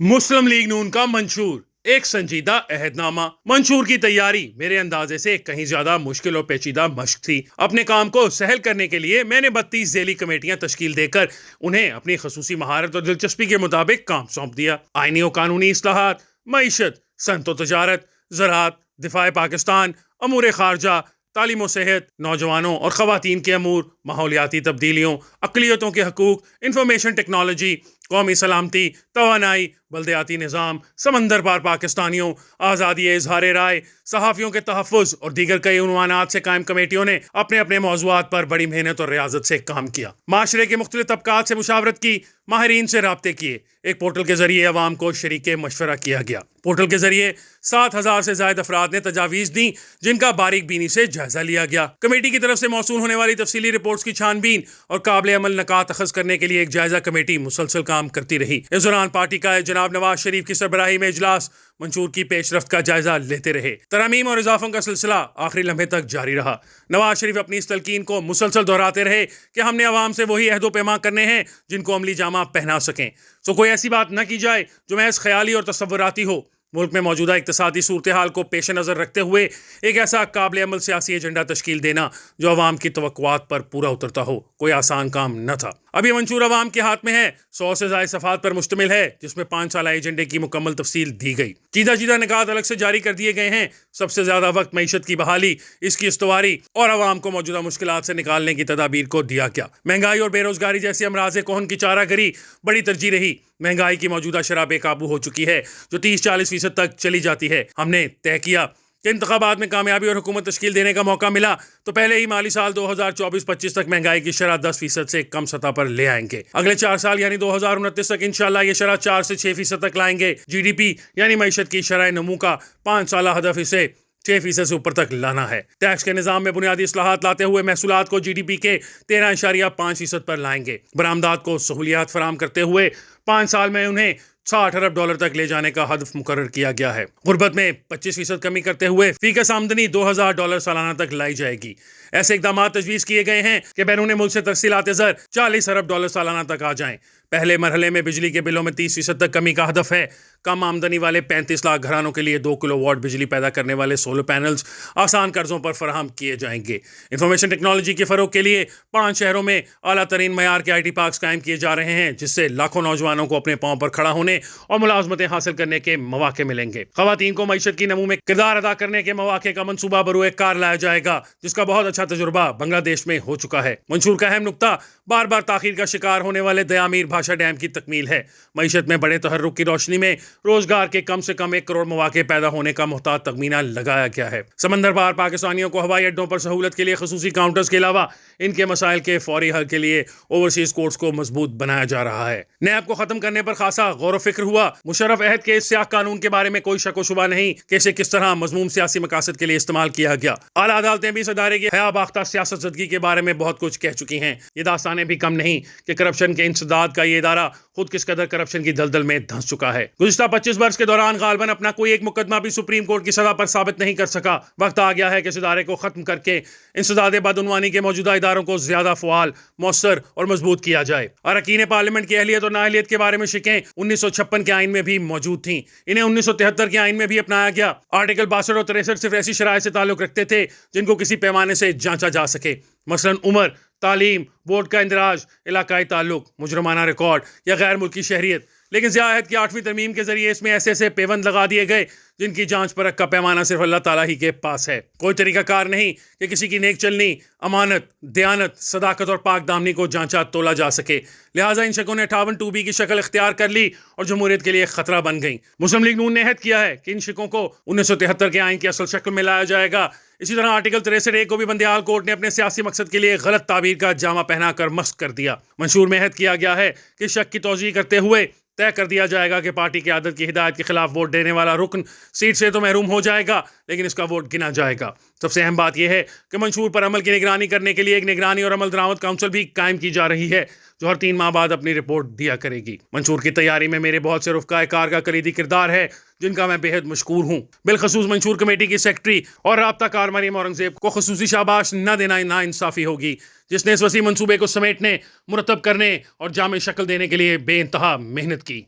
मुस्लिम league नून का मंशूर एक संजीदा अहदनामा। मंशूर की तैयारी मेरे अंदाजे से कहीं ज्यादा मुश्किल और पेचीदा मश्क थी। अपने काम को सहल करने के लिए मैंने 32 ज़ेली कमेटियां तश्कील देकर उन्हें अपनी खसूसी महारत और दिलचस्पी के मुताबिक काम सौंप दिया। आईनी और कानूनी इस्लाहात, मईशत, सनत व तजारत, ज़राअत, दिफाए पाकिस्तान, अमूर खारजा, तालीम और सेहत, नौजवानों और ख़वातीन के अमूर, माहौलियाती तब्दीलियों, अक़लियतों के हकूक़, इंफॉर्मेशन टेक्नोलॉजी, कौमी सलामती, तवानाई, बल्दियाती निज़ाम, समंदर पार पाकिस्तानियों, आज़ादी इज़हार राय, सहाफ़ियों के तहफ़्फ़ुज़ और दीगर कई उन्वानात से कायम कमेटियों ने अपने अपने मौज़ूआत पर बड़ी मेहनत और रियाज़त से काम किया। माशरे के मुख्तलिफ़ तबक़ात से मुशावरत की, माहिरीन से राब्ते किए, एक पोर्टल के ज़रिए अवाम को शरीके मशवरा किया गया। पोर्टल के ज़रिए 7,000 से ज़ायद अफराद ने तजावीज़ दी, जिनका बारीक बीनी से जायज़ा लिया गया। कमेटी की तरफ से मौसूल होने वाली तफसीली रिपोर्ट्स की छानबीन और काबिल अमल नकात अखज़ करने के लिए एक जायज़ा कमेटी मुसलसल काम करती रही। इस दौरान पार्टी का जनाब नवाज शरीफ की सरबराही में इजलास मंशूर की पेशरफ्त का जायजा लेते रहे। तरमीम और इजाफों का सिलसिला आखिरी लम्हे तक जारी रहा। नवाज शरीफ अपनी इस तलकीन को मुसलसल दोहराते रहे कि हमने अवाम से वही अहदो पैमा करने हैं जिनको अमली जामा पहना सकें। तो कोई ऐसी बात न की जाए जो महज ख्याली और तसव्वुराती हो। मुल्क में मौजूदा इक्तसादी सूरत हाल को पेश नज़र रखते हुए एक ऐसा काबिल अमल सियासी एजेंडा तश्कील देना जो अवाम की तवक्कुआत पर पूरा उतरता हो, कोई आसान काम न था। अभी मंशूर अवाम के हाथ में है, 100 से ज़ायद सफ़ात पर मुश्तमिल है, जिसमें 5 साल एजेंडे की मुकम्मल तफसील दी गई। चीदा चीदा निकात अलग से जारी कर दिए गए हैं। सबसे ज्यादा वक्त मईशत की बहाली, इसकी इस्तवारी और अवाम को मौजूदा मुश्किलात से निकालने की तदाबीर को दिया गया। महंगाई और बेरोजगारी जैसी अमराज़ कोहन की चारागरी बड़ी तरजीह रही। महंगाई की मौजूदा शरह बेकाबू हो चुकी है, जो 30-40% तक चली जाती है। हमने तय किया कि इंतखाबात में कामयाबी और हुकूमत तश्कील देने का मौका मिला तो पहले ही माली साल 2024-25 तक महंगाई की शरह 10% से कम सतह पर ले आएंगे। अगले 4 साल यानी 2029 तक इंशाल्लाह ये शरह 4 से 6% तक लाएंगे। GDP यानी मईशत की शरह नमू का 5 साल हदफ इसे 6% से ऊपर तक लाना है। टैक्स के निज़ाम में बुनियादी इस्लाहात लाते हुए महसूलात को GDP के 13.5% पर लाएंगे। बरामदात को सहूलियात फराम करते हुए 5 साल में उन्हें $60 अरब तक ले जाने का हदफ मुकर्रर किया गया है। गुर्बत में 25% कमी करते हुए फीकस आमदनी $2,000 सालाना तक लाई जाएगी। ऐसे इकदाम तजवीज़ किए गए हैं कि बैरून मुल्क से तरसीलात ज़र $40 अरब सालाना तक आ जाएं। पहले मरहले में बिजली के बिलों में 30% तक कमी का हदफ है। कम आमदनी वाले 35 लाख घरानों के लिए 2 किलोवाट बिजली पैदा करने वाले सोलर पैनल्स आसान कर्जों पर फराहम किए जाएंगे। इंफॉर्मेशन टेक्नोलॉजी के फ़रोग के लिए 5 शहरों में आला तरीन मयार के IT पार्क्स कायम किए जा रहे हैं, जिससे लाखों नौजवानों को अपने पांव पर खड़ा होने और मुलाजमतें हासिल करने के मौके मिलेंगे। खवातीन को मईशत की नमू में किरदार अदा करने के मौके का मनसूबा बरूए कार लाया जाएगा, जिसका बहुत अच्छा तजुर्बा बांग्लादेश में हो चुका है। मंशूर का अहम नुक्ता बार बार ताखीर का शिकार होने वाले दयामीर भाषा डैम की तकमील है। मईशत में बड़े तहर्रुक की रोशनी में रोजगार के कम से कम 1 करोड़ मौके पैदा होने का मुहतात तखमीना लगाया गया है। समंदर पार पाकिस्तानियों को हवाई अड्डों पर सहूलत के लिए खसूसी काउंटर्स के अलावा इनके मसाइल के फौरी हल के लिए ओवरसीज कोर्ट्स को मजबूत बनाया जा रहा है। नैब को खत्म करने पर खासा गौर व फिक्र हुआ। मुशर्रफ अहद के इस स्याह कानून के बारे में कोई शक व शुबा नहीं कि इसे किस तरह मजमूम सियासी मकासद के लिए इस्तेमाल किया गया। आला अदालतें भी इस अदारे की हया बाख्ता सियासत ज़दगी के बारे में बहुत कुछ कह चुकी हैं। ये दास्तानें भी कम नहीं कि करप्शन के इंसदाद का ये इदारा खुद किस कदर करप्शन की दलदल में धंस चुका है। गुज़िश्ता 25 वर्ष के दौरान गालबन अपना कोई एक मुकदमा भी सुप्रीम कोर्ट की सज़ा पर साबित नहीं कर सका। वक्त आ गया है कि इस इदारे को खत्म करके इंसदाद बदउनवानी के मौजूदा इदारों को ज्यादा फ़आल, मौसर और मजबूत किया जाए। अरकान पार्लियामेंट की अहलियत और नाअहलियत के बारे में शिकें 1956 के आइन में भी मौजूद थी। इन्हें 1973 के आइन में भी अपनाया गया। आर्टिकल 62 और 63 सिर्फ ऐसी शराय से ताल्लुक रखते थे जिनको किसी पैमाने से जांचा जा सके, मसलन उम्र, तालीम, वोट का इंदराज, इलाकाई ताल्लुक, मुजरमाना रिकॉर्ड या गैर मुल्की शहरियत। लेकिन ज़िया अहद की 8वीं तरमीम के जरिए इसमें ऐसे ऐसे पेबंद लगा दिए गए जिनकी जांच परख का पैमाना सिर्फ अल्लाह ताला ही के पास है। कोई तरीकाकार नहीं कि किसी की नेक चलनी, अमानत, दयानत, सदाकत और पाक दामनी को जांचा तोला जा सके। लिहाजा इन शकों ने 58 2B की शक्ल इख्तियार कर ली और जमहूरियत के लिए खतरा बन गई। मुस्लिम लीग नून ने अहद किया है कि इन शिकों को 1973 के आइन की असल शक्ल में लाया जाएगा। इसी तरह आर्टिकल 63A को भी बंदियाल कोर्ट ने अपने सियासी मकसद के लिए गलत ताबीर का जामा पहना कर मस्त कर दिया। मंशूर में अहद किया गया है कि शक की तौजीह करते हुए तय कर दिया जाएगा कि पार्टी की आदत की हिदायत के खिलाफ वोट देने वाला रुकन सीट से तो महरूम हो जाएगा, लेकिन इसका वोट गिना जाएगा। सबसे अहम बात यह है कि मंशूर पर अमल की निगरानी करने के लिए एक निगरानी और अमल दरामद काउंसिल भी कायम की जा रही है, जो हर 3 माह बाद अपनी रिपोर्ट दिया करेगी। मंशूर की तैयारी में मेरे बहुत से रुफ़क़ाए कार का कलीदी किरदार है, जिनका मैं बेहद मशकूर हूँ। बिलखसूस मंशूर कमेटी की सेक्रेटरी और राब्ता कार मरीम औरंगजेब को खसूसी शाबाश न देना नाइंसाफ़ी होगी, जिसने इस वसी मंसूबे को समेटने, मुरतब करने और जामे शक्ल देने के लिए बेइंतहा मेहनत की।